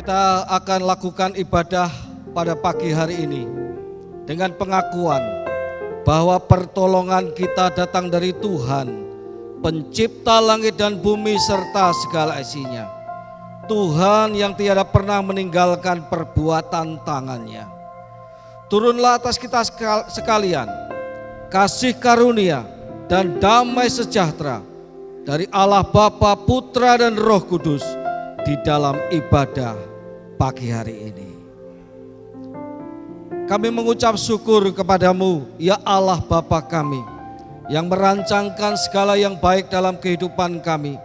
Kita akan lakukan ibadah pada pagi hari ini dengan pengakuan bahwa pertolongan kita datang dari Tuhan, pencipta langit dan bumi serta segala isinya. Tuhan yang tiada pernah meninggalkan perbuatan tangannya. Turunlah atas kita sekalian kasih karunia dan damai sejahtera dari Allah Bapa, Putra dan Roh Kudus di dalam ibadah pagi hari ini. Kami mengucap syukur kepadamu, ya Allah Bapa kami, yang merancangkan segala yang baik dalam kehidupan kami,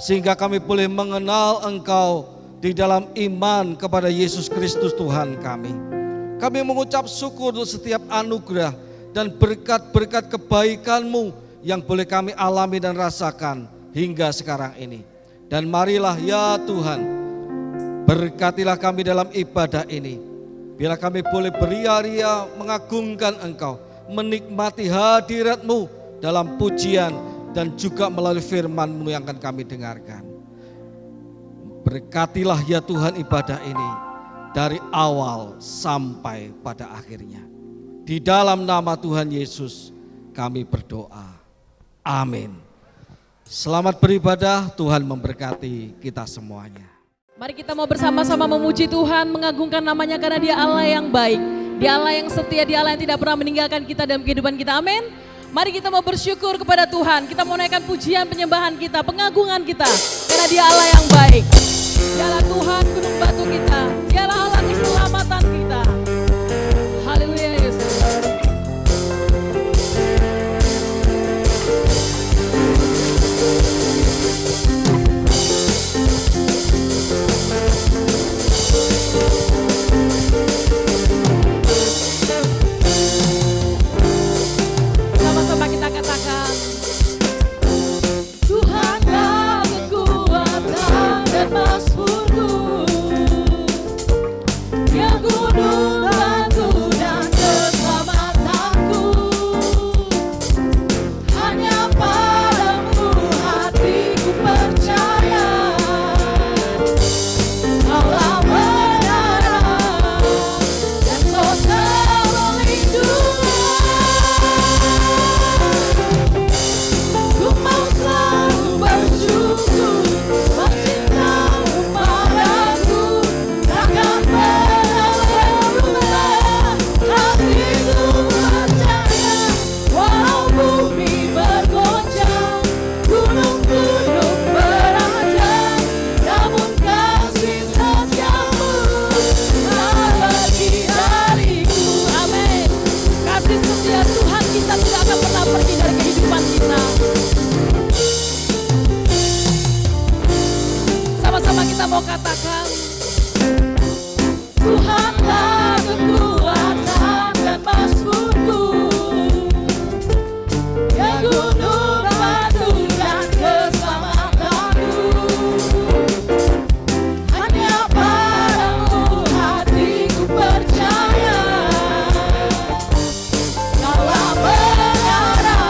sehingga kami boleh mengenal Engkau di dalam iman kepada Yesus Kristus Tuhan kami. Kami mengucap syukur untuk setiap anugerah dan berkat-berkat kebaikan-Mu yang boleh kami alami dan rasakan hingga sekarang ini. Dan marilah ya Tuhan, berkatilah kami dalam ibadah ini. Biarlah kami boleh beria-ria mengagungkan Engkau, menikmati hadirat-Mu dalam pujian dan juga melalui firman-Mu yang akan kami dengarkan. Berkatilah ya Tuhan ibadah ini dari awal sampai pada akhirnya. Di dalam nama Tuhan Yesus kami berdoa. Amin. Selamat beribadah, Tuhan memberkati kita semuanya. Mari kita mau bersama-sama memuji Tuhan, mengagungkan namanya karena Dia Allah yang baik. Dia Allah yang setia, Dia Allah yang tidak pernah meninggalkan kita dalam kehidupan kita. Amin. Mari kita mau bersyukur kepada Tuhan. Kita mau naikkan pujian, penyembahan kita, pengagungan kita. Karena Dia Allah yang baik. Dialah Tuhan gunung batu kita. Dialah Allah keselamatan kita. Haleluya Yesus. Sama-sama kita katakan, Tuhanlah kekuatan dan mazmurku, yang gunung batu dan keselamatanku. Hanya padamu hatiku percaya, Allah menara dan kota melindungi. Ku mau selalu bersyukur, mencintamu padaku, takkan pernah berubah. Hatiku percaya, walau bumi bergoncang, gunung-gunung beranjak, namun kasih setiamu abadi dariku. Amin. Kasih setia Tuhan kita tidak akan pernah pergi dari kehidupan kita. Sama-sama kita mau katakan, Tuhanlah kekuatan dan mazmurku, yang gunung batu dan keselamatanku. Hanya padamu hatiku percaya, Allah menara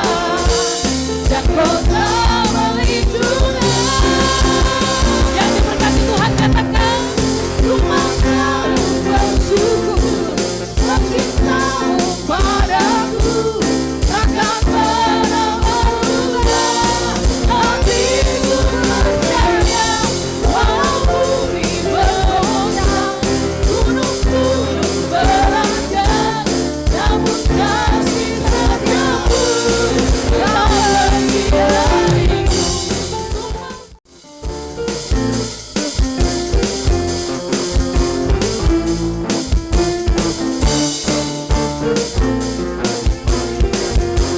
dan kota melindungi. Yang diberkati Tuhan katakan, ku mau selalu bersyukur, mencintamu padaku, takkan pernah berubah. Hatiku percaya, walau bumi bergoncang, gunung-gunung beranjak, namun kasih setiamu tak pergi dariku.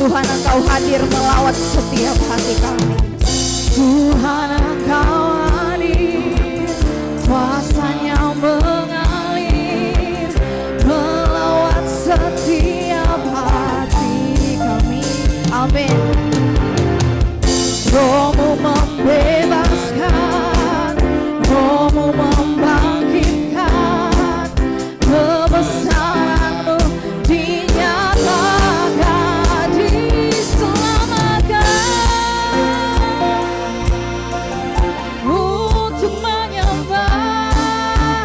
Tuhan Engkau hadir melawat setiap hati kami. Tuhan Engkau hadir, kuasanya mengalir, melawat setiap hati kami. Amin. Roh-Mu membebaskan, Roh-Mu membangkitkan, kebesaran-Mu dinyatakan, diselamatkan. Untuk menyembah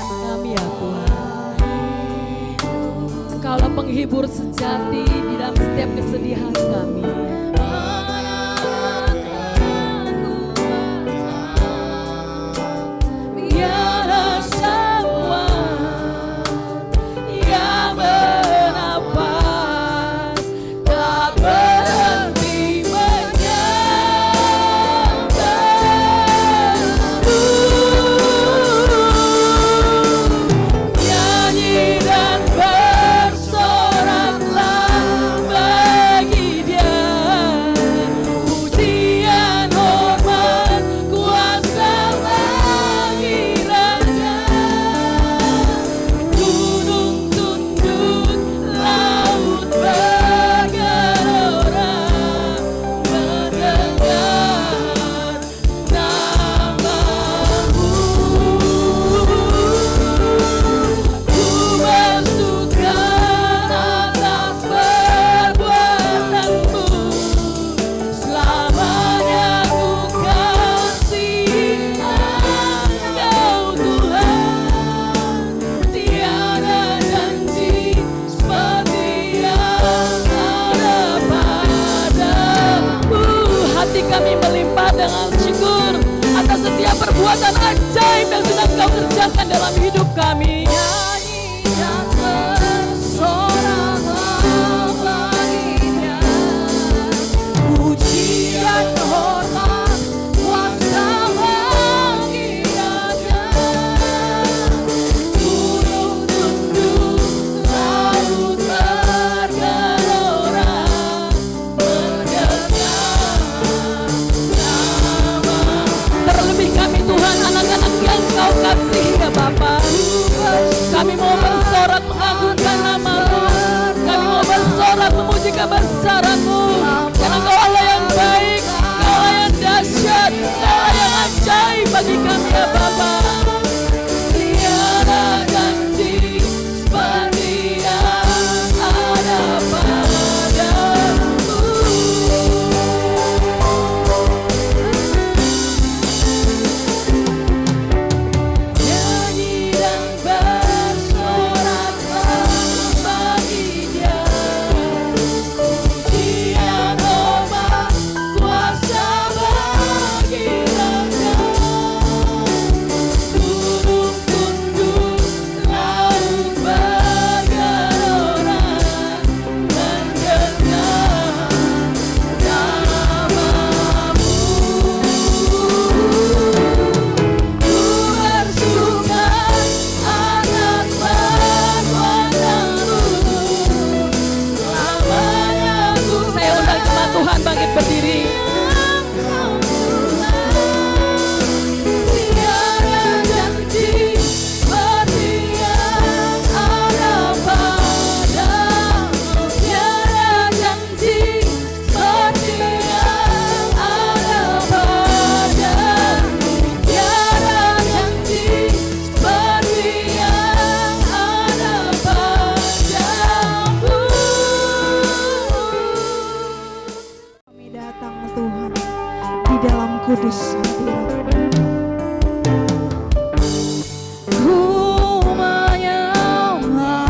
kami ya Tuhan. Engkaulah penghibur sejati di dalam setiap kesedihan kami. Biarlah semua yang bernapas tak berhenti menyembahmu. Nyanyi dan bersoraklah bagi Dia, pujian, hormat, kuasa bagi Raja. Gunung tunduk, laut bergelora mendengar namamu. Ku bersyukur atas perbuatanmu, selamanya ku kasih Engkau Tuhan. Tiada janji seperti yang ada padamu. Hati kami melimpah dengan syukur atas setiap perbuatan ajaib yang sedang Kau kerjakan dalam hidup kami. Nyanyi dan bersoraklah baginya, pujian, hormat, kuasa bagi Raja. Gunung tunduk, laut bergelora mendengar nama. Terlebih kami Tuhan, anak-anak yang Kau kasih ya Bapa, kami mau bersorak mengagungkan nama-Mu, kami mau bersorak memuji kebesaran-Mu, karena Kau Allah yang baik, Kau Allah yang dahsyat, Kau Allah yang ajaib bagi kami ya Bapa. Tiada ganti seperti yang ada padamu. Nyanyi dan bersoraklah bagi Dia, pujian, hormat, kuasa bagi Raja. Gunung tunduk, laut bergelora mendengar namamu. Ku bersyukur atas perbuatanmu, selamanya ku. Saya undang jemaat Tuhan bangkit berdiri. Tiada janji seperti yang ada padamu. Tiada janji seperti yang ada padamu. Tiada janji seperti yang ada padamu. Kami datang Tuhan di dalam kudus hadirat-Mu. Ku menyembah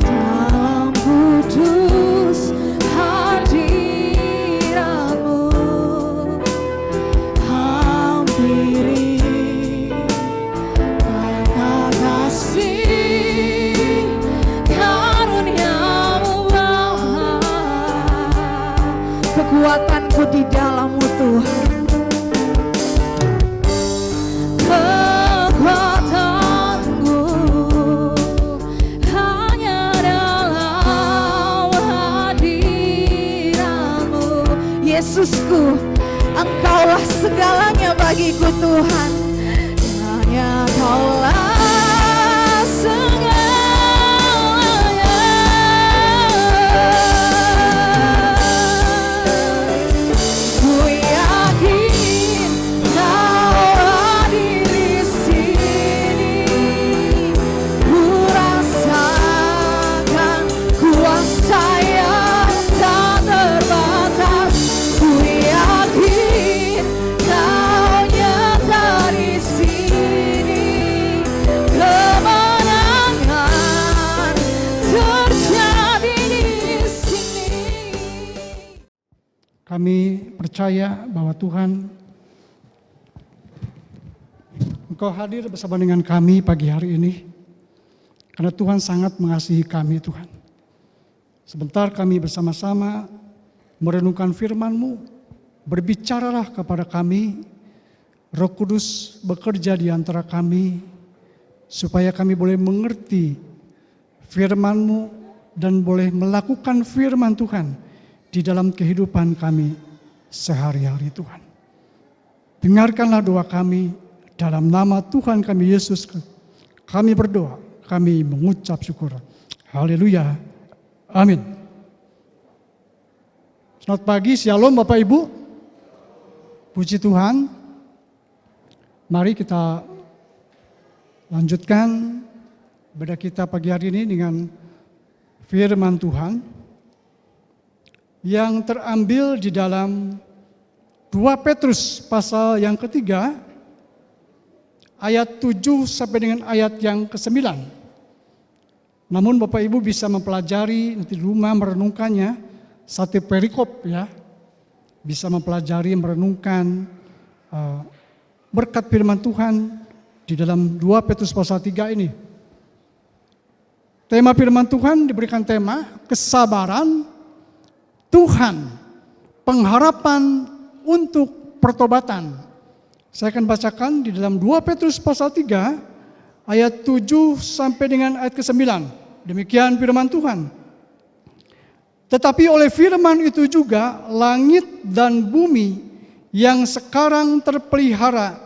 dalam kudus hadirat-Mu. Hampiri mata kasih karunia-Mu Bapa. Kekuatanku di dalam-Mu Tuhan, kekuatanku hanya dalam hadirat-Mu. Yesusku, Engkaulah segalanya bagiku Tuhan, hanya Kaulah segalanya. Ku yakin Kau hadir di sini. Ku rasakan kuasa yang tak terbatas. Ku yakin Kau nyata di sini. Kami percaya bahwa Tuhan, Engkau hadir bersama dengan kami pagi hari ini. Karena Tuhan sangat mengasihi kami Tuhan. Sebentar kami bersama-sama merenungkan firman-Mu. Berbicaralah kepada kami. Roh Kudus bekerja di antara kami. Supaya kami boleh mengerti firman-Mu dan boleh melakukan firman Tuhan di dalam kehidupan kami sehari-hari Tuhan. Dengarkanlah doa kami. Dalam nama Tuhan kami Yesus, kami berdoa, kami mengucap syukur. Haleluya. Amin. Selamat pagi, shalom Bapak Ibu. Puji Tuhan. Mari kita lanjutkan ibadah kita pagi hari ini dengan firman Tuhan yang terambil di dalam 2 Petrus pasal yang ketiga, ayat 7 sampai dengan ayat yang ke-9. Namun Bapak Ibu bisa mempelajari nanti di rumah merenungkannya satu perikop ya. Bisa mempelajari merenungkan berkat firman Tuhan di dalam 2 Petrus pasal 3 ini. Tema firman Tuhan diberikan tema kesabaran Tuhan, pengharapan untuk pertobatan. Saya akan bacakan di dalam 2 Petrus pasal 3 ayat 7 sampai dengan ayat ke-9. Demikian firman Tuhan. Tetapi oleh firman itu juga langit dan bumi yang sekarang terpelihara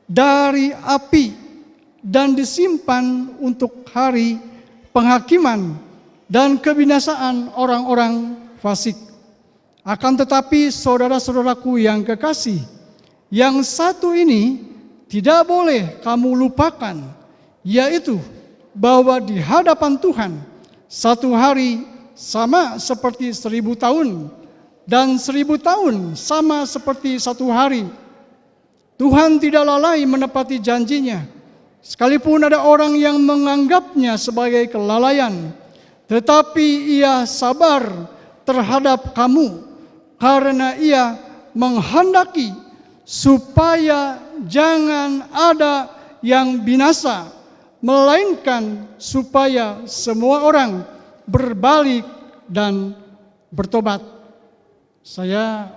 dari api dan disimpan untuk hari penghakiman dan kebinasaan orang-orang fasik. Akan tetapi saudara-saudaraku yang kekasih, yang satu ini tidak boleh kamu lupakan, yaitu bahwa di hadapan Tuhan satu hari sama seperti 1000 tahun dan 1000 tahun sama seperti satu hari. Tuhan tidak lalai menepati janjinya, sekalipun ada orang yang menganggapnya sebagai kelalaian, tetapi Ia sabar terhadap kamu karena Ia menghendaki supaya jangan ada yang binasa, melainkan supaya semua orang berbalik dan bertobat. Saya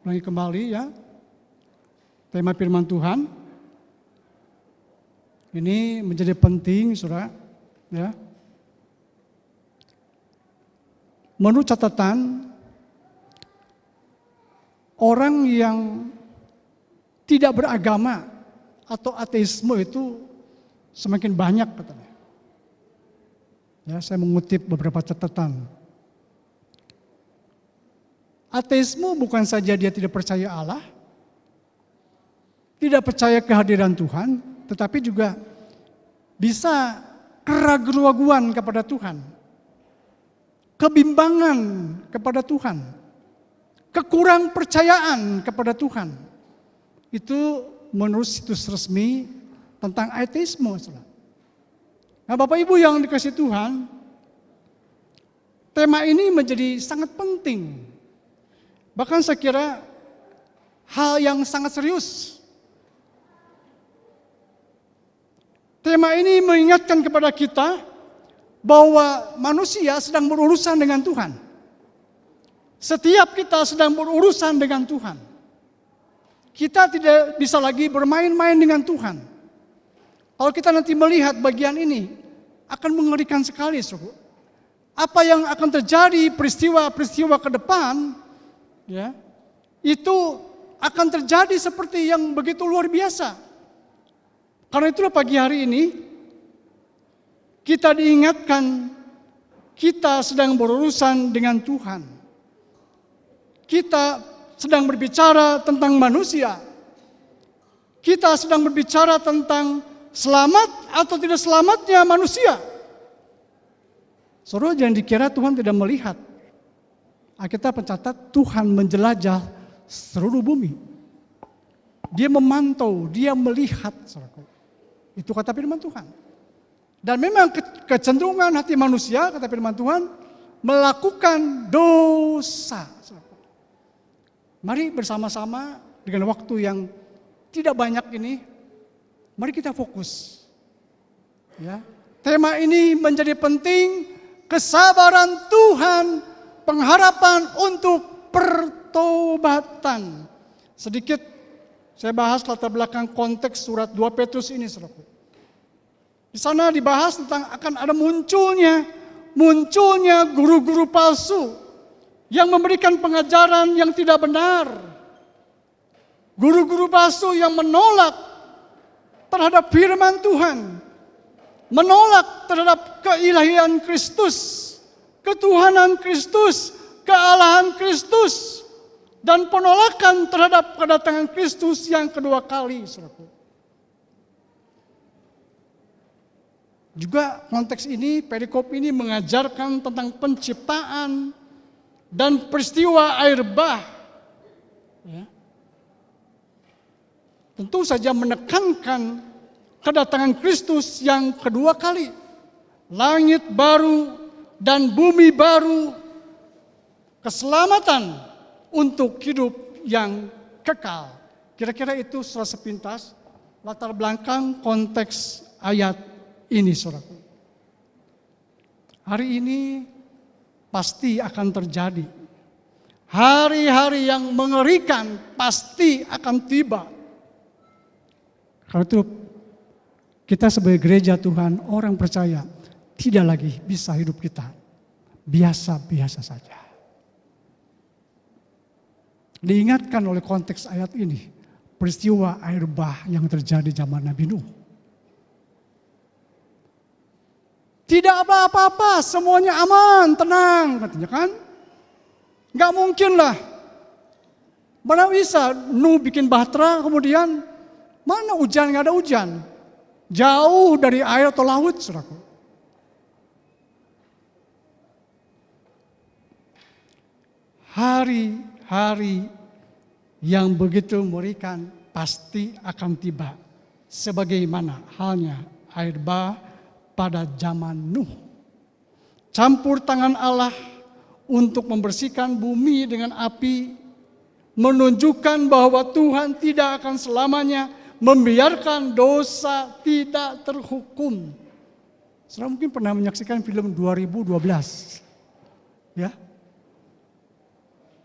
ulangi kembali ya, tema firman Tuhan. Ini menjadi penting saudara ya. Menurut catatan, orang yang tidak beragama atau ateisme itu semakin banyak katanya. Ya, saya mengutip beberapa catatan. Ateisme bukan saja dia tidak percaya Allah, tidak percaya kehadiran Tuhan, tetapi juga bisa keraguan kepada Tuhan, kebimbangan kepada Tuhan, kekurang percayaan kepada Tuhan. Itu menurut situs resmi tentang ateisme. Nah Bapak Ibu yang dikasih Tuhan, tema ini menjadi sangat penting. Bahkan saya kira hal yang sangat serius. Tema ini mengingatkan kepada kita bahwa manusia sedang berurusan dengan Tuhan. Setiap kita sedang berurusan dengan Tuhan. Kita tidak bisa lagi bermain-main dengan Tuhan. Kalau kita nanti melihat bagian ini, akan mengerikan sekali, saudara. Apa yang akan terjadi peristiwa-peristiwa ke depan, ya, itu akan terjadi seperti yang begitu luar biasa. Karena itulah pagi hari ini, kita diingatkan, kita sedang berurusan dengan Tuhan. Kita sedang berbicara tentang manusia. Kita sedang berbicara tentang selamat atau tidak selamatnya manusia. Saudara jangan dikira Tuhan tidak melihat. Alkitab mencatat Tuhan menjelajah seluruh bumi. Dia memantau, dia melihat. Saudara. Itu kata firman Tuhan. Dan memang kecenderungan hati manusia, kata firman Tuhan, melakukan dosa. Saudara. Mari bersama-sama dengan waktu yang tidak banyak ini, mari kita fokus. Ya. Tema ini menjadi penting, kesabaran Tuhan, pengharapan untuk pertobatan. Sedikit saya bahas latar belakang konteks surat 2 Petrus ini, saudaraku. Di sana dibahas tentang akan ada munculnya guru-guru palsu yang memberikan pengajaran yang tidak benar. Guru-guru palsu yang menolak terhadap firman Tuhan, menolak terhadap keilahian Kristus, ketuhanan Kristus, kealahan Kristus, dan penolakan terhadap kedatangan Kristus yang kedua kali, saudaraku. Juga konteks ini, perikop ini mengajarkan tentang penciptaan dan peristiwa air bah. Ya. Tentu saja menekankan kedatangan Kristus yang kedua kali. Langit baru dan bumi baru, keselamatan untuk hidup yang kekal. Kira-kira itu salah sepintas latar belakang konteks ayat ini, saudaraku. Hari ini pasti akan terjadi. Hari-hari yang mengerikan pasti akan tiba. Karena itu kita sebagai gereja Tuhan, orang percaya, tidak lagi bisa hidup kita biasa-biasa saja. Diingatkan oleh konteks ayat ini, peristiwa air bah yang terjadi zaman Nabi Nuh. Tidak apa-apa, semuanya aman, tenang, katanya kan. Gak mungkin lah. Mana bisa Nuh bikin bahtera, kemudian mana hujan, gak ada hujan. Jauh dari air atau laut, saudaraku. Hari-hari yang begitu mengerikan pasti akan tiba. Sebagaimana halnya air bah pada zaman Nuh. Campur tangan Allah untuk membersihkan bumi dengan api, menunjukkan bahwa Tuhan tidak akan selamanya membiarkan dosa tidak terhukum. Saudara mungkin pernah menyaksikan film 2012. Ya.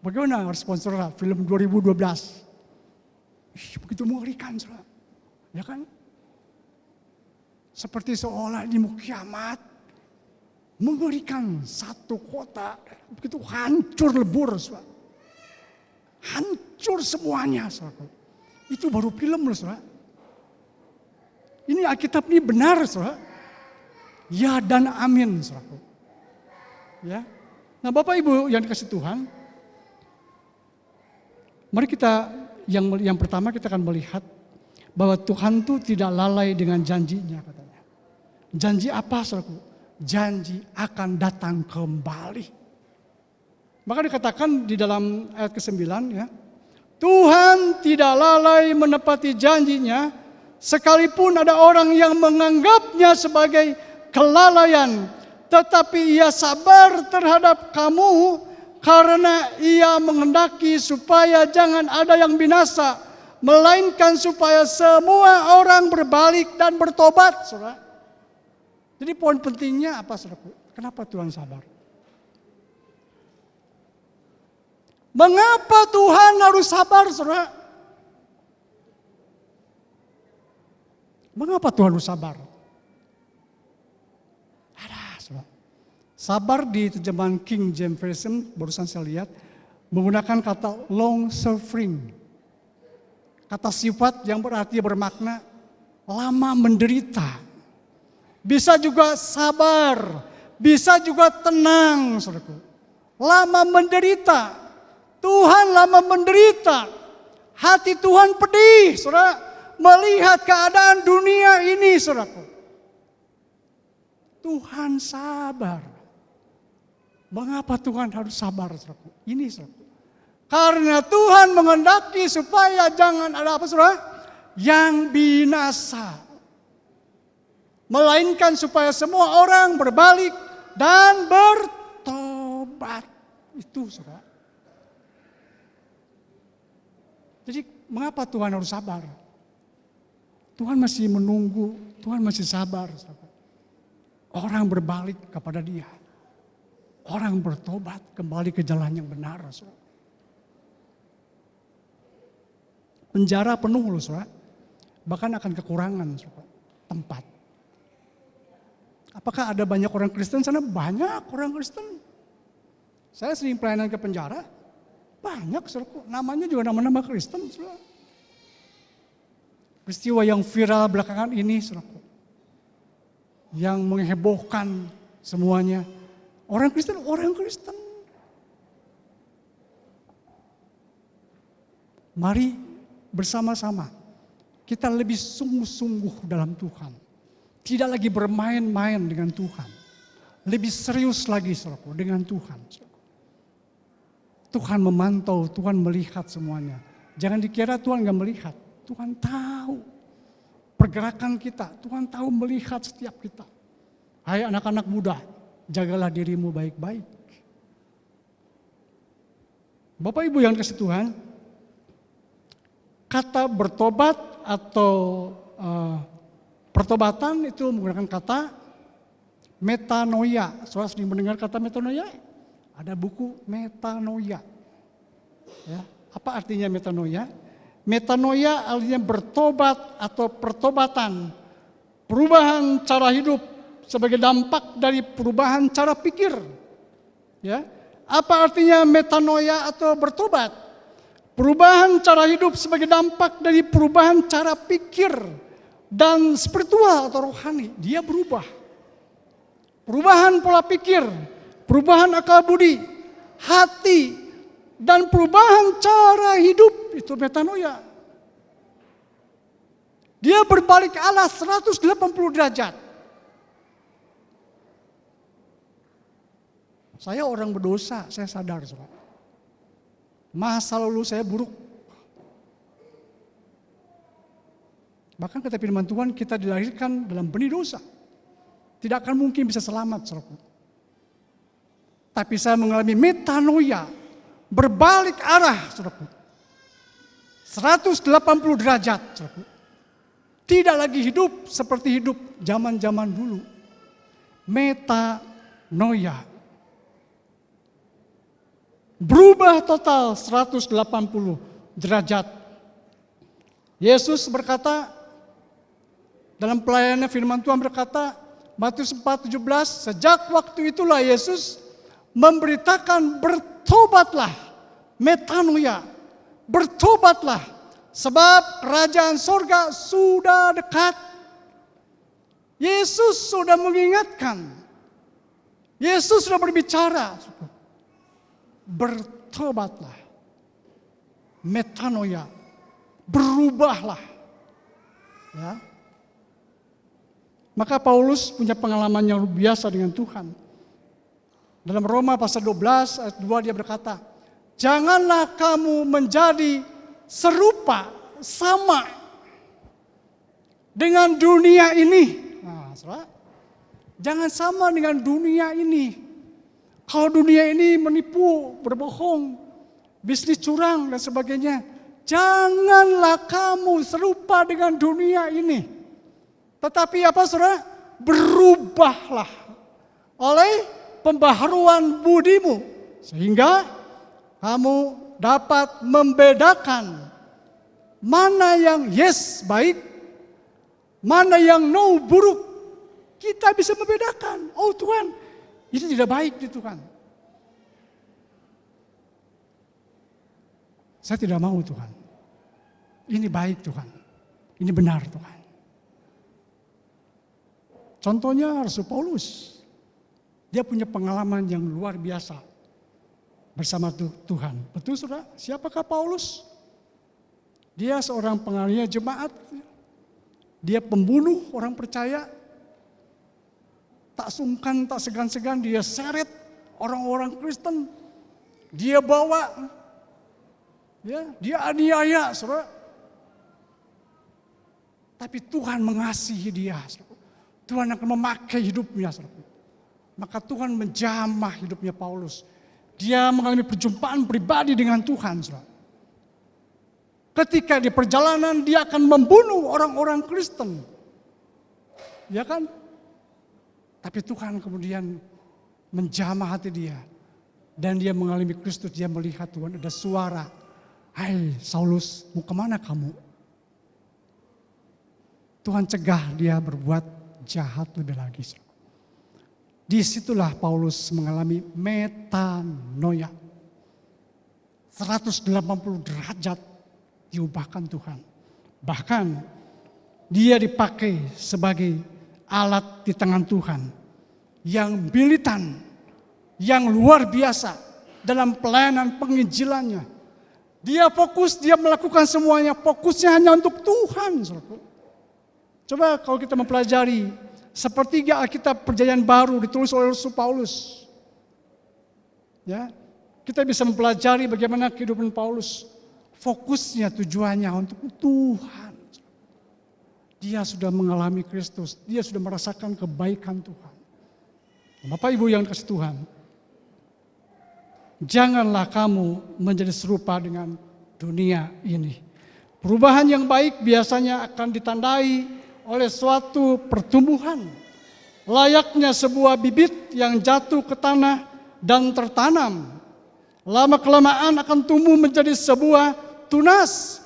Bagaimana respons saudara film 2012? Begitu mengerikan, saudara. Ya kan? Seperti seolah di muka kiamat, mengerikan satu kota, begitu hancur lebur, saudara. Hancur semuanya, saudara. Itu baru film loh, saudara. Ini Alkitab ini benar, saudara. Ya dan amin, saudara. Ya. Nah, Bapak Ibu yang dikasih Tuhan, mari kita yang pertama kita akan melihat bahwa Tuhan itu tidak lalai dengan janjinya, katanya. Janji apa, saudaraku? Janji akan datang kembali. Maka dikatakan di dalam ayat ke-9 ya, Tuhan tidak lalai menepati janjinya, sekalipun ada orang yang menganggapnya sebagai kelalaian, tetapi ia sabar terhadap kamu karena ia menghendaki supaya jangan ada yang binasa, melainkan supaya semua orang berbalik dan bertobat, saudara. Jadi poin pentingnya apa, saudaraku? Kenapa Tuhan sabar? Mengapa Tuhan harus sabar, saudara? Mengapa Tuhan harus sabar? Ada, saudara. Sabar di terjemahan King James Version, barusan saya lihat, menggunakan kata long suffering. Kata sifat yang berarti bermakna lama menderita. Bisa juga sabar, bisa juga tenang, saudaraku. Lama menderita, Tuhan lama menderita. Hati Tuhan pedih, saudara, melihat keadaan dunia ini, saudaraku. Tuhan sabar. Mengapa Tuhan harus sabar, saudaraku? Ini, saudaraku. Karena Tuhan menghendaki supaya jangan ada apa, saudara? Yang binasa. Melainkan supaya semua orang berbalik dan bertobat. Itu, saudara. Jadi mengapa Tuhan harus sabar? Tuhan masih menunggu, Tuhan masih sabar. Orang berbalik kepada Dia. Orang bertobat kembali ke jalan yang benar. Penjara penuh loh, saudara. Bahkan akan kekurangan tempat. Apakah ada banyak orang Kristen sana? Banyak orang Kristen. Saya sering pelayanan ke penjara. Banyak, saudara. Namanya juga nama-nama Kristen, saudara. Peristiwa yang viral belakangan ini, saudara. Yang menghebohkan semuanya. Orang Kristen, orang Kristen. Mari bersama-sama kita lebih sungguh-sungguh dalam Tuhan. Tidak lagi bermain-main dengan Tuhan. Lebih serius lagi saudaraku dengan Tuhan. Tuhan memantau, Tuhan melihat semuanya. Jangan dikira Tuhan gak melihat. Tuhan tahu pergerakan kita. Tuhan tahu melihat setiap kita. Hai anak-anak muda, jagalah dirimu baik-baik. Bapak Ibu yang kasih Tuhan, kata bertobat atau pertobatan itu menggunakan kata metanoia. Saudara sering mendengar kata metanoia? Ada buku metanoia. Ya, apa artinya metanoia? Metanoia artinya bertobat atau pertobatan. Perubahan cara hidup sebagai dampak dari perubahan cara pikir. Ya, apa artinya metanoia atau bertobat? Perubahan cara hidup sebagai dampak dari perubahan cara pikir dan spiritual atau rohani. Dia berubah. Perubahan pola pikir, perubahan akal budi, hati, dan perubahan cara hidup itu metanoia. Dia berbalik arah 180 derajat. Saya orang berdosa, saya sadar. Masa lalu saya buruk. Bahkan kata firman Tuhan, kita dilahirkan dalam benih dosa. Tidak akan mungkin bisa selamat, saudaraku. Tapi saya mengalami metanoia, berbalik arah, saudaraku. 180 derajat, saudaraku. Tidak lagi hidup seperti hidup zaman-zaman dulu. Metanoia. Berubah total 180 derajat. Yesus berkata, dalam pelayanannya firman Tuhan berkata, Matius 4:17, sejak waktu itulah Yesus memberitakan bertobatlah, metanoia, bertobatlah, sebab kerajaan sorga sudah dekat. Yesus sudah mengingatkan, Yesus sudah berbicara, bertobatlah, metanoia, berubahlah. Ya. Maka Paulus punya pengalaman yang luar biasa dengan Tuhan. Dalam Roma pasal 12 ayat 2 dia berkata, janganlah kamu menjadi serupa, sama dengan dunia ini. Nah, saudara, jangan sama dengan dunia ini. Kalau dunia ini menipu, berbohong, bisnis curang dan sebagainya, janganlah kamu serupa dengan dunia ini. Tetapi apa saudara? Berubahlah oleh pembaharuan budimu. Sehingga kamu dapat membedakan mana yang yes baik, mana yang no buruk. Kita bisa membedakan. Oh Tuhan, ini tidak baik di Tuhan. Saya tidak mau Tuhan. Ini baik Tuhan. Ini benar Tuhan. Contohnya Rasul Paulus. Dia punya pengalaman yang luar biasa bersama Tuhan. Betul saudara? Siapakah Paulus? Dia seorang penganiaya jemaat. Dia pembunuh orang percaya. Tak sungkan, tak segan-segan dia seret orang-orang Kristen. Dia bawa, ya, dia aniaya, saudara. Tapi Tuhan mengasihi dia, saudara. Tuhan akan memakai hidupnya, saudara. Maka Tuhan menjamah hidupnya Paulus. Dia mengalami perjumpaan pribadi dengan Tuhan, saudara. Ketika di perjalanan dia akan membunuh orang-orang Kristen. Ya kan? Tapi Tuhan kemudian menjamah hati dia. Dan dia mengalami Kristus, dia melihat Tuhan ada suara. Hai Saulus, mau kemana kamu? Tuhan cegah dia berbuat jahat lebih lagi. Disitulah Paulus mengalami metanoia. 180 derajat diubahkan Tuhan. Bahkan dia dipakai sebagai alat di tangan Tuhan. Yang militan, yang luar biasa dalam pelayanan penginjilannya. Dia fokus, dia melakukan semuanya, fokusnya hanya untuk Tuhan. Coba kalau kita mempelajari sepertiga Alkitab Perjanjian Baru ditulis oleh Rasul Paulus. Ya, kita bisa mempelajari bagaimana kehidupan Paulus. Fokusnya, tujuannya untuk Tuhan. Dia sudah mengalami Kristus, dia sudah merasakan kebaikan Tuhan. Bapak Ibu yang dikasihi Tuhan, janganlah kamu menjadi serupa dengan dunia ini. Perubahan yang baik biasanya akan ditandai oleh suatu pertumbuhan. Layaknya sebuah bibit yang jatuh ke tanah dan tertanam. Lama-kelamaan akan tumbuh menjadi sebuah tunas.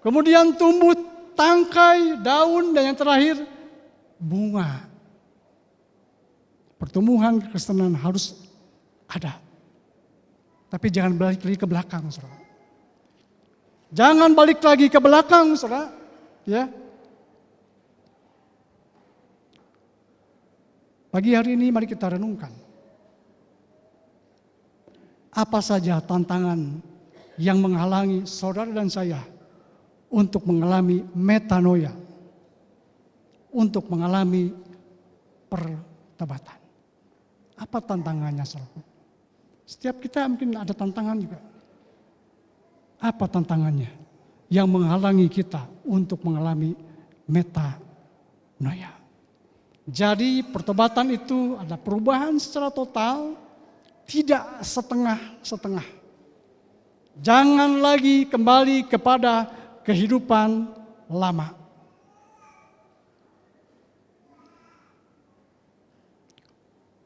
Kemudian tumbuh tangkai, daun, dan yang terakhir bunga. Pertumbuhan kekristenan harus ada. Tapi jangan balik lagi ke belakang, saudara. Jangan balik lagi ke belakang, saudara. Ya. Pagi hari ini mari kita renungkan. Apa saja tantangan yang menghalangi saudara dan saya untuk mengalami metanoia, untuk mengalami pertobatan. Apa tantangannya, saudara? Setiap kita mungkin ada tantangan juga. Apa tantangannya yang menghalangi kita untuk mengalami metanoia? Jadi pertobatan itu ada perubahan secara total, tidak setengah-setengah. Jangan lagi kembali kepada kehidupan lama.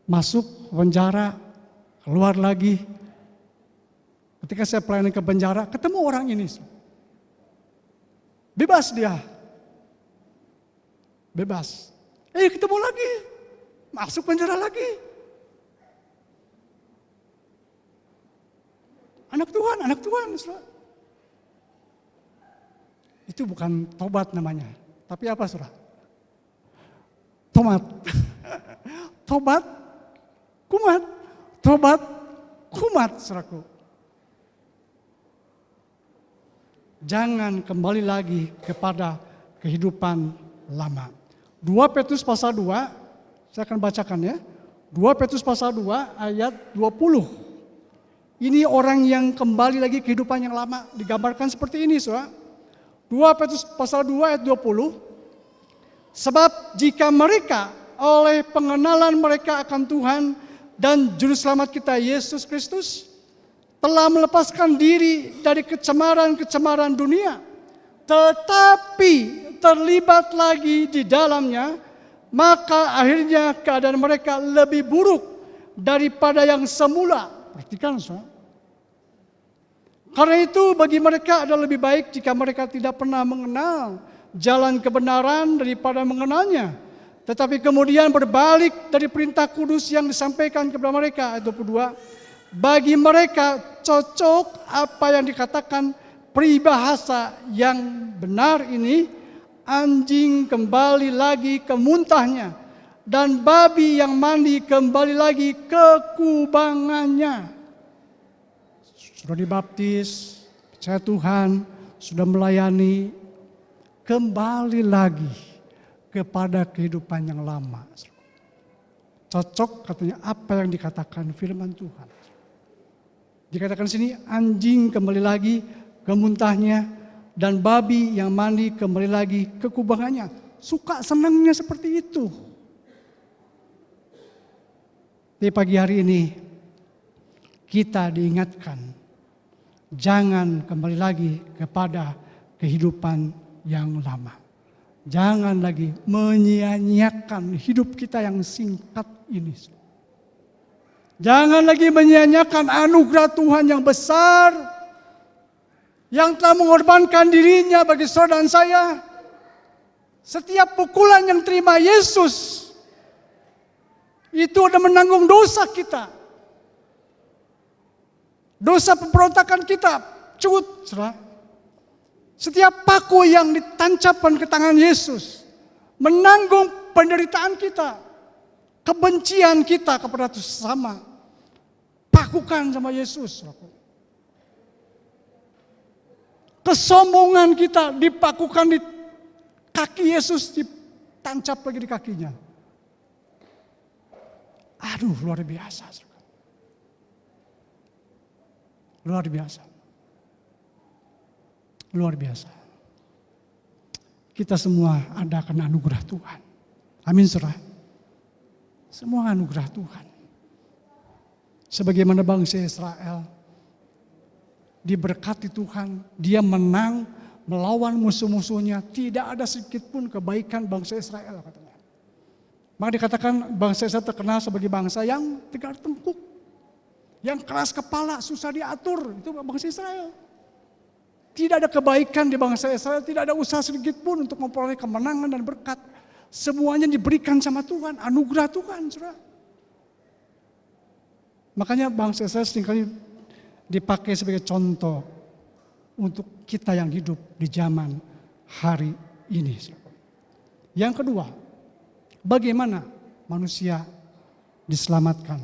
Masuk penjara, keluar lagi. Ketika saya pelayanan ke penjara, ketemu orang ini. Bebas dia. Bebas. Ketemu lagi. Masuk penjara lagi. Anak Tuhan. Saudara. Itu bukan tobat namanya. Tapi apa, saudara? Tomat. Tobat, kumat. Tobat, kumat, saudaraku. Jangan kembali lagi kepada kehidupan lama. 2 Petrus pasal 2, saya akan bacakan ya. 2 Petrus pasal 2 ayat 20. Ini orang yang kembali lagi kehidupan yang lama, digambarkan seperti ini, saudara. 2 Petrus pasal 2 ayat 20. Sebab jika mereka oleh pengenalan mereka akan Tuhan dan Juru Selamat kita Yesus Kristus telah melepaskan diri dari kecemaran-kecemaran dunia, tetapi terlibat lagi di dalamnya, maka akhirnya keadaan mereka lebih buruk daripada yang semula. Perhatikan, saudara. Karena itu bagi mereka adalah lebih baik jika mereka tidak pernah mengenal jalan kebenaran daripada mengenalnya. Tetapi kemudian berbalik dari perintah kudus yang disampaikan kepada mereka. Ayat 22. Bagi mereka cocok apa yang dikatakan peribahasa yang benar ini. Anjing kembali lagi ke muntahnya, dan babi yang mandi kembali lagi ke kubangannya. Sudah dibaptis, percaya Tuhan, sudah melayani, kembali lagi kepada kehidupan yang lama. Cocok katanya apa yang dikatakan firman Tuhan. Dikatakan sini anjing kembali lagi ke muntahnya, dan babi yang mandi kembali lagi ke kubangannya. Suka senangnya seperti itu. Di pagi hari ini kita diingatkan, jangan kembali lagi kepada kehidupan yang lama. Jangan lagi menyia-nyiakan hidup kita yang singkat ini. Jangan lagi menyia-nyiakan anugerah Tuhan yang besar, yang telah mengorbankan dirinya bagi saudara dan saya. Setiap pukulan yang terima Yesus, itu ada menanggung dosa kita. Dosa pemberontakan kita, saudara. Setiap paku yang ditancapkan ke tangan Yesus, menanggung penderitaan kita, kebencian kita kepada sesama, pakukan sama Yesus. Kesombongan kita dipakukan di kaki Yesus, ditancap lagi di kakinya. Aduh, luar biasa. Luar biasa. Luar biasa. Kita semua ada karena anugerah Tuhan. Amin, saudara. Semua anugerah Tuhan. Sebagaimana bangsa Israel diberkati Tuhan, dia menang melawan musuh-musuhnya. Tidak ada sedikit pun kebaikan bangsa Israel, katanya. Maka dikatakan bangsa Israel terkenal sebagai bangsa yang tegar tengkuk, yang keras kepala, susah diatur. Itu bangsa Israel. Tidak ada kebaikan di bangsa Israel, tidak ada usaha sedikit pun untuk memperoleh kemenangan dan berkat. Semuanya diberikan sama Tuhan, anugerah Tuhan, saudara. Makanya bangsa Israel seringkali dipakai sebagai contoh untuk kita yang hidup di zaman hari ini. Yang kedua, bagaimana manusia diselamatkan?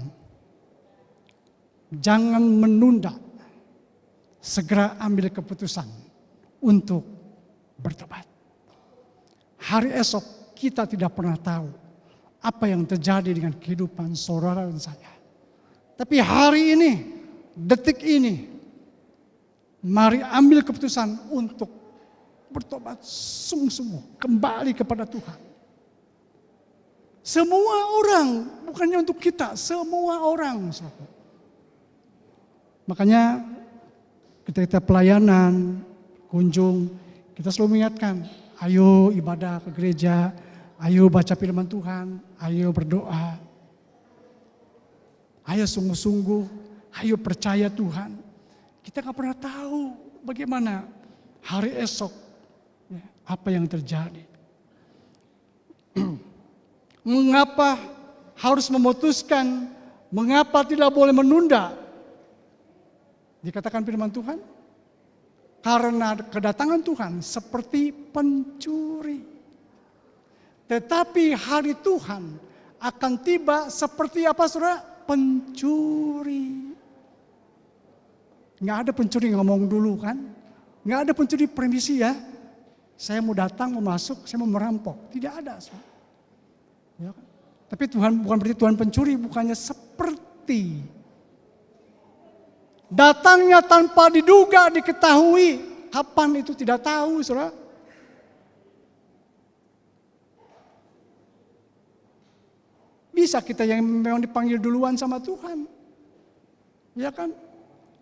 Jangan menunda, segera ambil keputusan untuk bertobat. Hari esok kita tidak pernah tahu apa yang terjadi dengan kehidupan saudara dan saya. Tapi hari ini, detik ini, mari ambil keputusan untuk bertobat sungguh-sungguh, kembali kepada Tuhan. Semua orang, bukannya untuk kita, semua orang. Makanya ketika pelayanan, kunjung, kita selalu mengingatkan, ayo ibadah ke gereja, ayo baca firman Tuhan, ayo berdoa, ayo sungguh-sungguh, ayo percaya Tuhan. Kita gak pernah tahu bagaimana hari esok, apa yang terjadi. Mengapa harus memutuskan, mengapa tidak boleh menunda? Dikatakan firman Tuhan, karena kedatangan Tuhan seperti pencuri. Tetapi hari Tuhan akan tiba seperti apa, saudara? Pencuri. Nggak ada pencuri ngomong dulu kan? Nggak ada pencuri permisi ya. Saya mau datang, mau masuk, saya mau merampok. Tidak ada, saudara. Ya kan? Tapi Tuhan bukan berarti Tuhan pencuri, bukannya seperti. Datangnya tanpa diduga, diketahui. Kapan itu tidak tahu, saudara. Bisa kita yang memang dipanggil duluan sama Tuhan. Ya kan?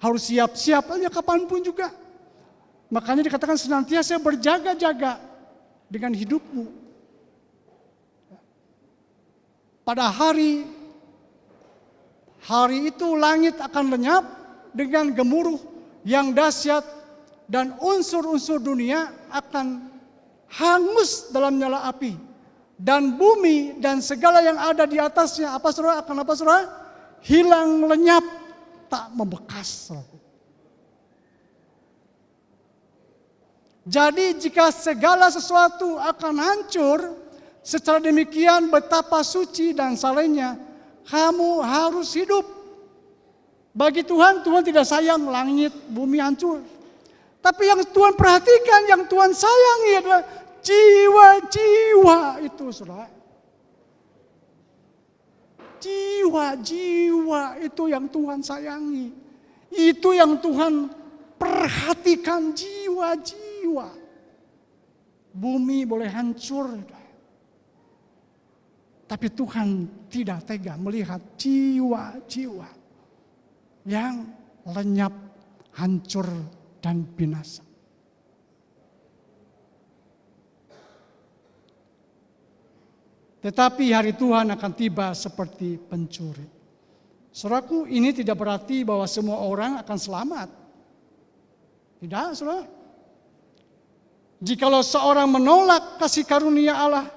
Harus siap-siap aja kapanpun juga. Makanya dikatakan senantiasa berjaga-jaga dengan hidupmu. Pada hari itu langit akan lenyap dengan gemuruh yang dahsyat dan unsur-unsur dunia akan hangus dalam nyala api dan bumi dan segala yang ada di atasnya apa saudara akan apa saudara? Hilang lenyap tak membekas. Jadi jika segala sesuatu akan hancur, secara demikian betapa suci dan salehnya kamu harus hidup. Bagi Tuhan, Tuhan tidak sayang langit, bumi hancur. Tapi yang Tuhan perhatikan, yang Tuhan sayangi adalah jiwa-jiwa itu, saudara. Jiwa-jiwa itu yang Tuhan sayangi. Itu yang Tuhan perhatikan, jiwa-jiwa. Bumi boleh hancur, tapi Tuhan tidak tega melihat jiwa-jiwa yang lenyap, hancur, dan binasa. Tetapi hari Tuhan akan tiba seperti pencuri. Saudaraku, ini tidak berarti bahwa semua orang akan selamat. Tidak, saudara. Jikalau seorang menolak kasih karunia Allah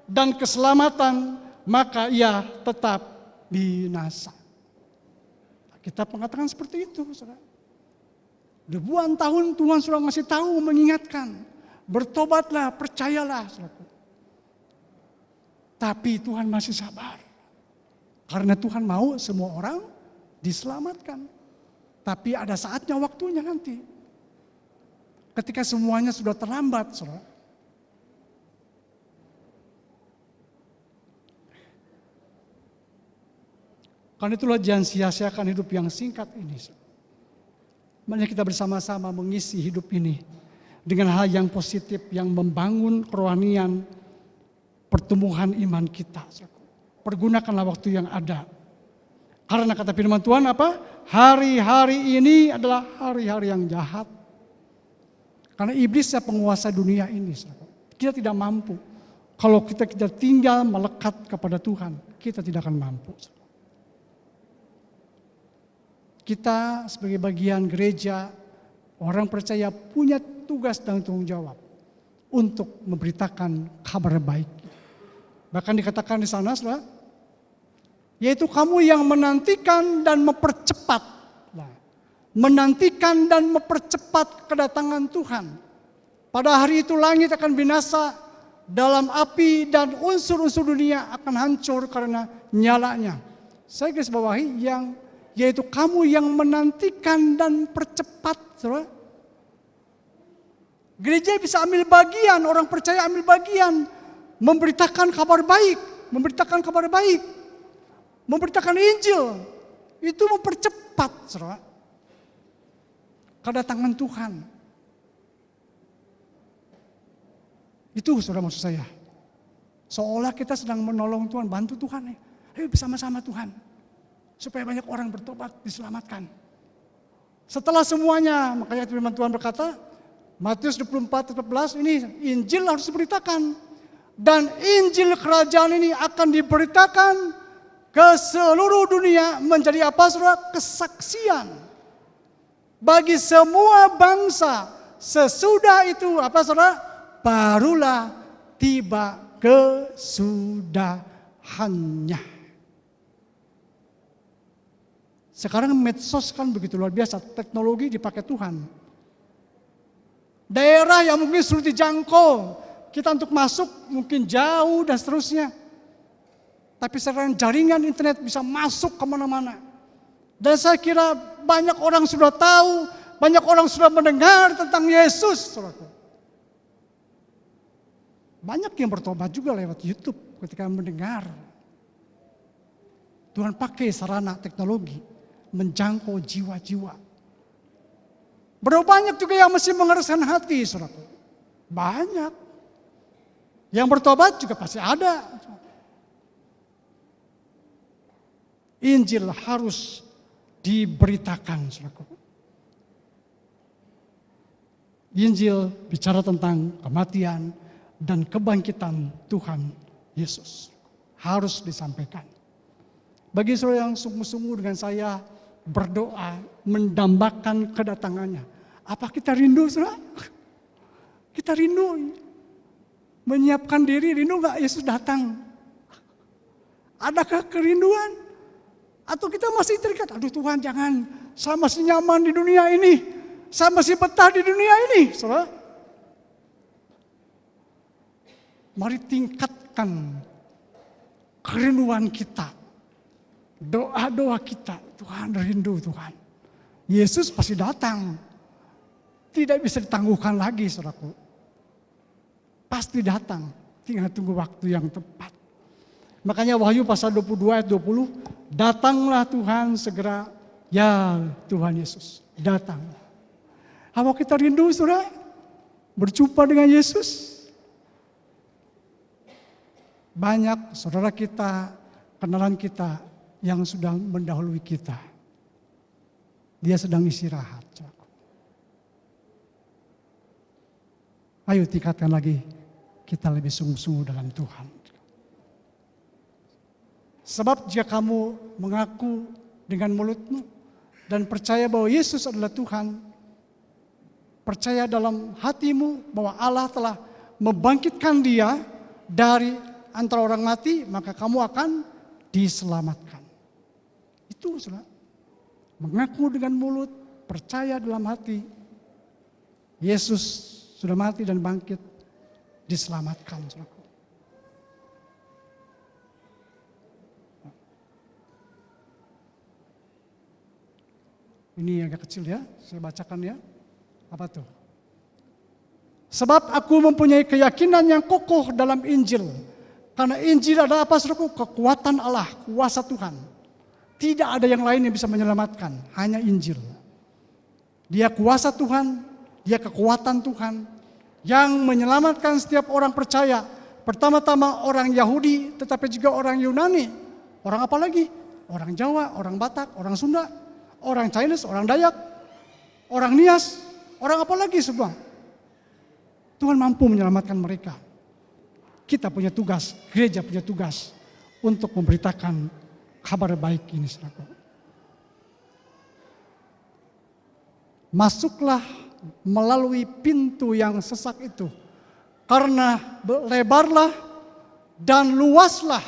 dan keselamatan, maka ia tetap binasa. Kita mengatakan seperti itu, saudara. Ribuan tahun Tuhan sudah ngasih tahu, mengingatkan. Bertobatlah, percayalah, saudara. Tapi Tuhan masih sabar. Karena Tuhan mau semua orang diselamatkan. Tapi ada saatnya, waktunya nanti. Ketika semuanya sudah terlambat, saudara. Karena itulah jangan sia-siakan hidup yang singkat ini. Mari kita bersama-sama mengisi hidup ini dengan hal yang positif, yang membangun kerohanian, pertumbuhan iman kita. Pergunakanlah waktu yang ada. Karena kata firman Tuhan apa? Hari-hari ini adalah hari-hari yang jahat. Karena iblis penguasa dunia ini. Kita tidak mampu. Kalau kita tinggal melekat kepada Tuhan, kita tidak akan mampu. Kita sebagai bagian gereja, orang percaya punya tugas dan tanggung jawab untuk memberitakan kabar baik. Bahkan dikatakan di sana, yaitu kamu yang menantikan dan mempercepat. Menantikan dan mempercepat kedatangan Tuhan. Pada hari itu langit akan binasa dalam api dan unsur-unsur dunia akan hancur karena nyalanya. Saya garis bawahi yaitu kamu yang menantikan dan percepat. Saudara. Gereja bisa ambil bagian, orang percaya ambil bagian. Memberitakan kabar baik, memberitakan Injil, itu mempercepat, saudara, kedatangan Tuhan. Itu saudara maksud saya. Seolah kita sedang menolong Tuhan, bantu Tuhan. Ayo bersama-sama Tuhan, supaya banyak orang bertobat, diselamatkan. Setelah semuanya, makanya firman Tuhan berkata, Matius 24:14, ini Injil harus diberitakan. Dan Injil kerajaan ini akan diberitakan ke seluruh dunia menjadi apa, saudara? Kesaksian bagi semua bangsa. Sesudah itu apa, saudara? Barulah tiba kesudahannya. Sekarang medsos kan begitu luar biasa, teknologi dipakai Tuhan. Daerah yang mungkin sulit dijangkau, kita untuk masuk mungkin jauh dan seterusnya. Tapi sekarang jaringan internet bisa masuk kemana-mana. Dan saya kira banyak orang sudah tahu, banyak orang sudah mendengar tentang Yesus. Saudaraku. Banyak yang bertobat juga lewat YouTube ketika mendengar. Tuhan pakai sarana teknologi menjangkau jiwa-jiwa. Berapa banyak juga yang masih mengeraskan hati, saudaraku. Banyak. Yang bertobat juga pasti ada. Injil harus diberitakan, saudaraku. Injil bicara tentang kematian dan kebangkitan Tuhan Yesus. Harus disampaikan. Bagi saudara yang sungguh-sungguh dengan saya berdoa, mendambakan kedatangannya. Apa kita rindu, saudara? Kita rindu. Menyiapkan diri, rindu gak Yesus datang? Adakah kerinduan? Atau kita masih terikat, aduh Tuhan jangan, saya masih nyaman di dunia ini, saya masih betah di dunia ini. Saudara, mari tingkatkan kerinduan kita, doa-doa kita. Tuhan rindu Tuhan, Yesus pasti datang, tidak bisa ditangguhkan lagi, saudaraku. Pasti datang, tinggal tunggu waktu yang tepat. Makanya Wahyu pasal 22 ayat 20, datanglah Tuhan segera, ya Tuhan Yesus, datang. Apa kita rindu, saudara? Berjumpa dengan Yesus? Banyak saudara kita, kenalan kita yang sudah mendahului kita. Dia sedang istirahat. Ayo tingkatkan lagi. Kita lebih sungguh-sungguh dalam Tuhan. Sebab jika kamu mengaku dengan mulutmu dan percaya bahwa Yesus adalah Tuhan, percaya dalam hatimu bahwa Allah telah membangkitkan dia dari antara orang mati, maka kamu akan diselamatkan. Itu saudara. Mengaku dengan mulut, percaya dalam hati, Yesus sudah mati dan bangkit, diselamatkan. Saudara. Ini agak kecil ya, saya bacakan ya. Apa tuh? Sebab aku mempunyai keyakinan yang kokoh dalam Injil. Karena Injil adalah apa saudaraku? Kekuatan Allah, kuasa Tuhan. Tidak ada yang lain yang bisa menyelamatkan, hanya Injil. Dia kuasa Tuhan, dia kekuatan Tuhan yang menyelamatkan setiap orang percaya. Pertama-tama orang Yahudi, tetapi juga orang Yunani. Orang apa lagi? Orang Jawa, orang Batak, orang Sunda, orang Chinese, orang Dayak, orang Nias, orang apa lagi semua. Tuhan mampu menyelamatkan mereka. Kita punya tugas, gereja punya tugas untuk memberitakan kabar baik ini, saudara. Masuklah melalui pintu yang sesak itu, karena lebarlah dan luaslah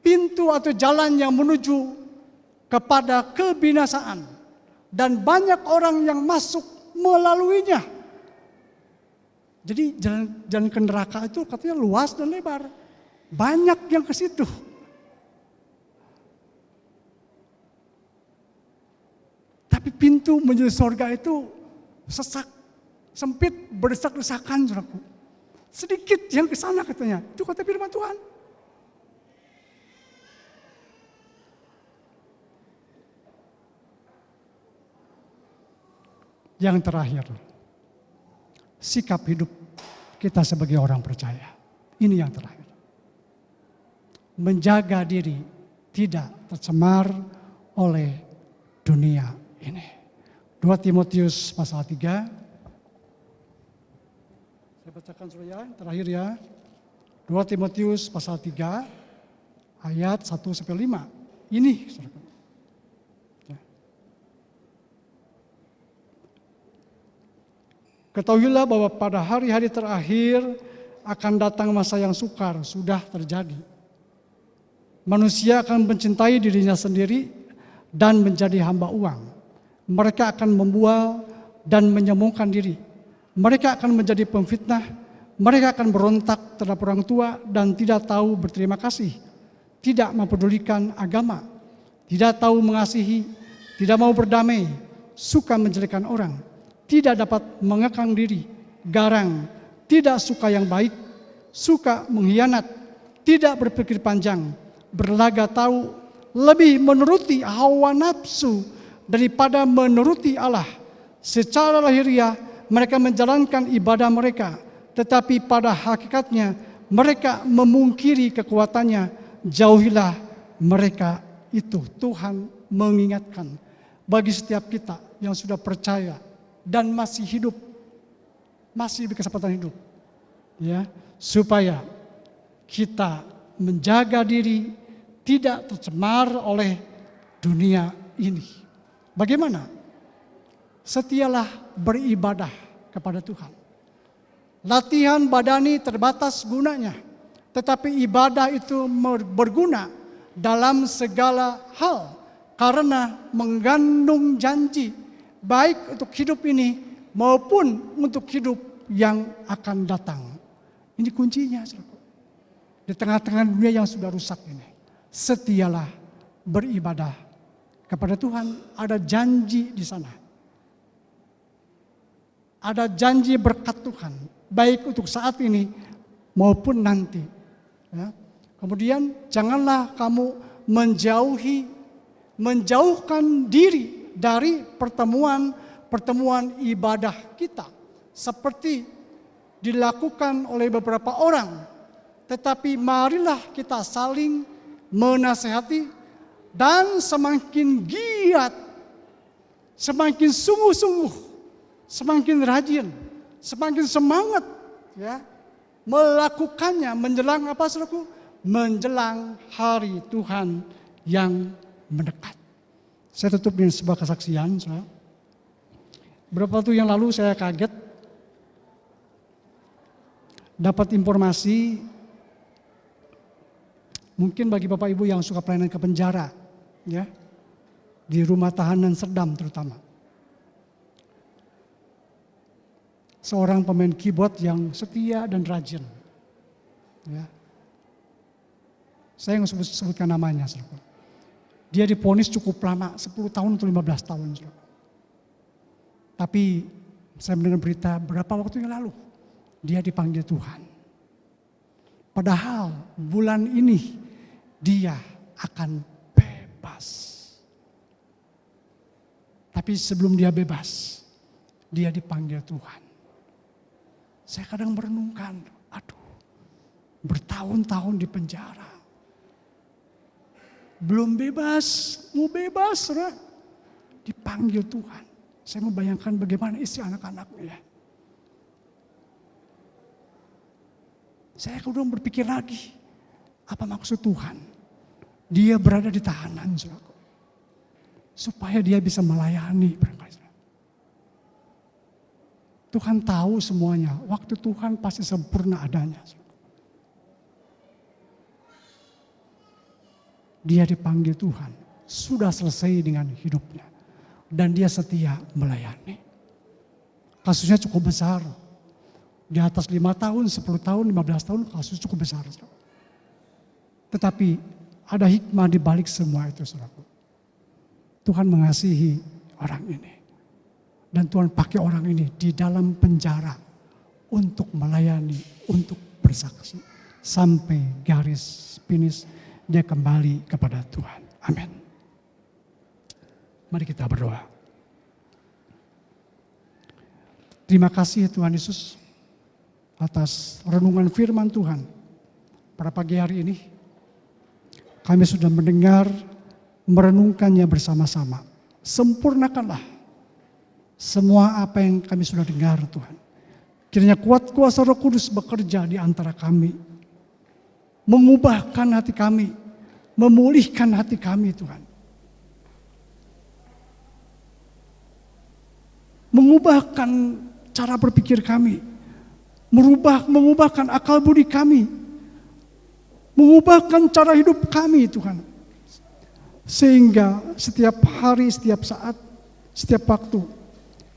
pintu atau jalan yang menuju kepada kebinasaan, dan banyak orang yang masuk melaluinya. Jadi jalan ke neraka itu katanya luas dan lebar. Banyak yang ke situ. Tapi pintu menuju surga itu sesak, sempit, berdesak-desakan, saudaraku. Sedikit yang ke sana katanya. Itu kata firman Tuhan. Yang terakhir, sikap hidup kita sebagai orang percaya. Ini yang terakhir. Menjaga diri tidak tercemar oleh dunia ini. 2 Timotius pasal 3. Saya bacakan saudara yang terakhir ya. 2 Timotius pasal 3 ayat 1-5. Ini saudara. Ketahuilah bahwa pada hari-hari terakhir akan datang masa yang sukar, sudah terjadi. Manusia akan mencintai dirinya sendiri dan menjadi hamba uang. Mereka akan membual dan menyombongkan diri. Mereka akan menjadi pemfitnah. Mereka akan berontak terhadap orang tua dan tidak tahu berterima kasih. Tidak mempedulikan agama. Tidak tahu mengasihi. Tidak mau berdamai. Suka menjelekkan orang. Tidak dapat mengekang diri, garang, tidak suka yang baik, suka mengkhianat, tidak berpikir panjang, berlaga tahu, lebih menuruti hawa nafsu daripada menuruti Allah. Secara lahiriah mereka menjalankan ibadah mereka, tetapi pada hakikatnya mereka memungkiri kekuatannya. Jauhilah mereka itu. Tuhan mengingatkan bagi setiap kita yang sudah percaya dan masih hidup, masih berkesempatan hidup, ya, supaya kita menjaga diri tidak tercemar oleh dunia ini. Bagaimana? Setialah beribadah kepada Tuhan. Latihan badani terbatas gunanya, tetapi ibadah itu berguna dalam segala hal karena mengandung janji baik untuk hidup ini maupun untuk hidup yang akan datang. Ini kuncinya, saudara. Di tengah-tengah dunia yang sudah rusak ini, setialah beribadah kepada Tuhan. Ada janji di sana. Ada janji berkat Tuhan, baik untuk saat ini maupun nanti. Ya. Kemudian janganlah kamu menjauhkan diri dari pertemuan ibadah kita seperti dilakukan oleh beberapa orang. Tetapi marilah kita saling menasehati dan semakin giat, semakin sungguh-sungguh, semakin rajin, semakin semangat ya melakukannya menjelang apa saudaraku? menjelang hari Tuhan yang mendekat. Saya tutup dengan sebuah kesaksian. Saudara. Beberapa waktu yang lalu saya kaget dapat informasi, mungkin bagi Bapak Ibu yang suka pelayanan ke penjara, ya, di rumah tahanan Serdam terutama. Seorang pemain keyboard yang setia dan rajin. Ya. Saya nggak sebutkan namanya. Saudara. Dia divonis cukup lama, 10 tahun atau 15 tahun. Saudara. Tapi saya mendengar berita berapa waktu yang lalu, dia dipanggil Tuhan. Padahal bulan ini dia akan bebas. Tapi sebelum dia bebas, dia dipanggil Tuhan. Saya kadang merenungkan, aduh, bertahun-tahun di penjara. Belum bebas, mau bebas, saudara. Dipanggil Tuhan. Saya membayangkan bagaimana isi anak-anaknya. Saya kemudian berpikir lagi, apa maksud Tuhan? Dia berada di tahanan, saudara. Supaya dia bisa melayani. Tuhan tahu semuanya, waktu Tuhan pasti sempurna adanya. Dia dipanggil Tuhan, sudah selesai dengan hidupnya. Dan dia setia melayani. Kasusnya cukup besar. Di atas 5 tahun, 10 tahun, 15 tahun, kasus cukup besar. Tetapi ada hikmah di balik semua itu, saudara. Tuhan mengasihi orang ini. Dan Tuhan pakai orang ini di dalam penjara untuk melayani, untuk bersaksi. Sampai garis finish dia kembali kepada Tuhan. Amin. Mari kita berdoa. Terima kasih Tuhan Yesus atas renungan firman Tuhan pada pagi hari ini. Kami sudah mendengar, merenungkannya bersama-sama. Sempurnakanlah semua apa yang kami sudah dengar Tuhan. Kiranya kuat kuasa Roh Kudus bekerja di antara kami. Mengubahkan hati kami. Memulihkan hati kami Tuhan. Mengubahkan cara berpikir kami. Mengubahkan akal budi kami. Mengubahkan cara hidup kami Tuhan. Sehingga setiap hari, setiap saat, setiap waktu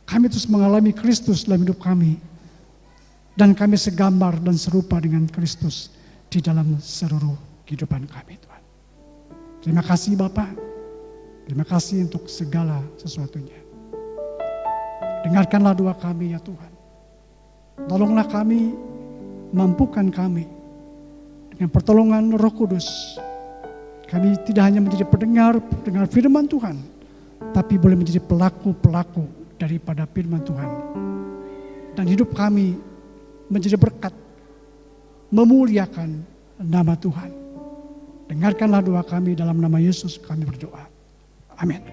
kami terus mengalami Kristus dalam hidup kami. Dan kami segambar dan serupa dengan Kristus di dalam seluruh kehidupan kami Tuhan. Terima kasih Bapa. Terima kasih untuk segala sesuatunya. Dengarkanlah doa kami ya Tuhan. Tolonglah kami, mampukan kami. Dengan pertolongan Roh Kudus. Kami tidak hanya menjadi pendengar firman Tuhan. Tapi boleh menjadi pelaku-pelaku daripada firman Tuhan. Dan hidup kami menjadi berkat, memuliakan nama Tuhan. Dengarkanlah doa kami dalam nama Yesus kami berdoa. Amin.